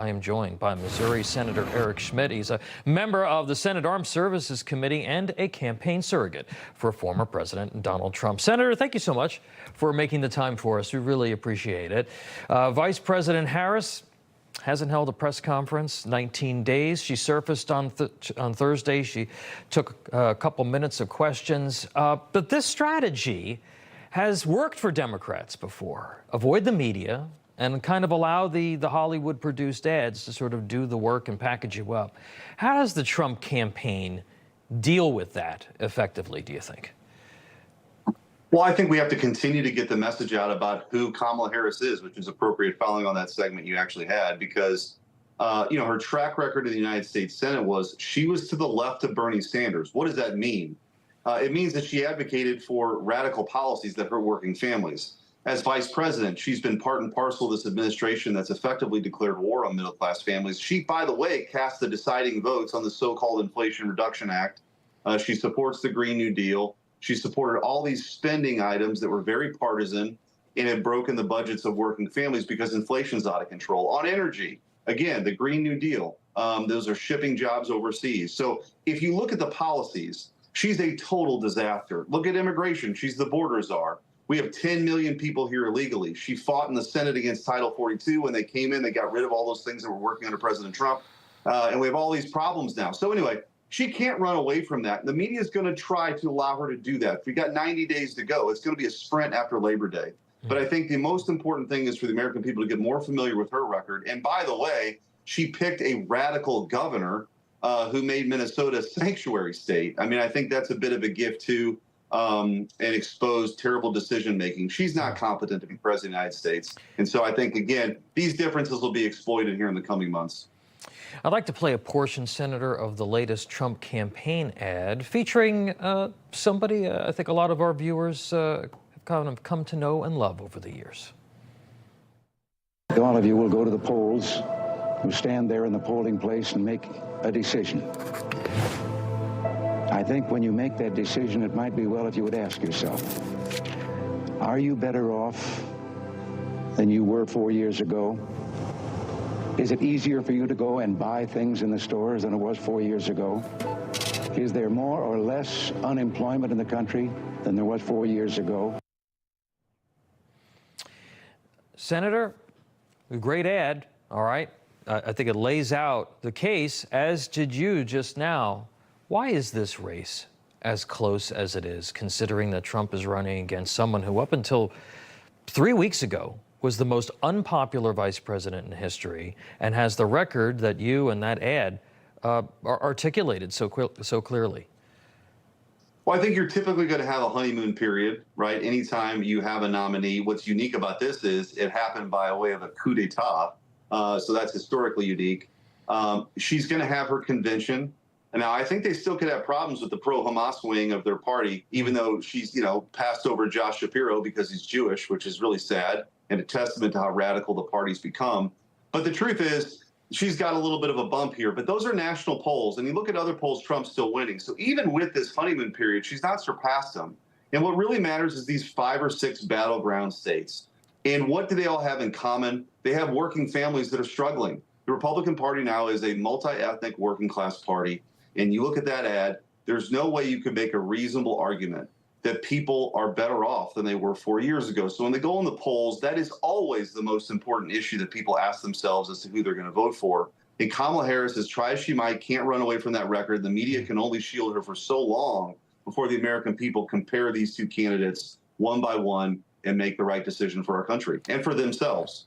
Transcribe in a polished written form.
I am joined by Missouri Senator Eric Schmitt. He's a member of the Senate Armed Services Committee and a campaign surrogate for former President Donald Trump. Senator, thank you so much for making the time for us. We really appreciate it. Vice President Harris hasn't held a press conference 19 days. She surfaced on Thursday. She took a couple minutes of questions. But this strategy has worked for Democrats before. Avoid the media and kind of allow the Hollywood-produced ads to sort of do the work and package you up. How does the Trump campaign deal with that effectively, do you think? Well, I think we have to continue to get the message out about who Kamala Harris is, which is appropriate following on that segment you actually had, because her track record in the United States Senate was she was to the left of Bernie Sanders. What does that mean? It means that she advocated for radical policies that hurt working families. As vice president, she's been part and parcel of this administration that's effectively declared war on middle-class families. She, by the way, cast the deciding votes on the so-called Inflation Reduction Act. She supports the Green New Deal. She supported all these spending items that were very partisan and have broken the budgets of working families because inflation's out of control. On energy, again, the Green New Deal, those are shipping jobs overseas. So if you look at the policies, she's a total disaster. Look at immigration. She's the border czar. We have 10 million people here illegally. She fought in the Senate against Title 42. When they came in, they got rid of all those things that were working under President Trump. And we have all these problems now. So anyway, she can't run away from that. The media is going to try to allow her to do that. We've got 90 days to go. It's going to be a sprint after Labor Day. But I think the most important thing is for the American people to get more familiar with her record. And by the way, she picked a radical governor who made Minnesota a sanctuary state. I mean, I think that's a bit of a gift too. And exposed terrible decision-making. She's not competent to be president of the United States. And so I think, again, these differences will be exploited here in the coming months. I'd like to play a portion, Senator, of the latest Trump campaign ad featuring somebody I think a lot of our viewers have kind of come to know and love over the years. All of you will go to the polls, who stand there in the polling place and make a decision. I think when you make that decision, it might be well if you would ask yourself, are you better off than you were 4 years ago? Is it easier for you to go and buy things in the stores than it was 4 years ago? Is there more or less unemployment in the country than there was 4 years ago? Senator, a great ad, all right. I think it lays out the case, as did you just now. Why is this race as close as it is, considering that Trump is running against someone who up until 3 weeks ago was the most unpopular vice president in history and has the record that you and that ad are articulated so clearly? Well, I think you're typically going to have a honeymoon period, right? Anytime you have a nominee. What's unique about this is it happened by way of a coup d'etat. So that's historically unique. She's going to have her convention. And now, I think they still could have problems with the pro-Hamas wing of their party, even though she's, passed over Josh Shapiro because he's Jewish, which is really sad and a testament to how radical the party's become. But the truth is, she's got a little bit of a bump here. But those are national polls. And you look at other polls, Trump's still winning. So even with this honeymoon period, she's not surpassed them. And what really matters is these 5 or 6 battleground states. And what do they all have in common? They have working families that are struggling. The Republican Party now is a multi-ethnic working class party. And you look at that ad, there's no way you could make a reasonable argument that people are better off than they were 4 years ago. So when they go in the polls, that is always the most important issue that people ask themselves as to who they're going to vote for. And Kamala Harris, as try as she might, can't run away from that record. The media can only shield her for so long before the American people compare these two candidates one by one and make the right decision for our country and for themselves.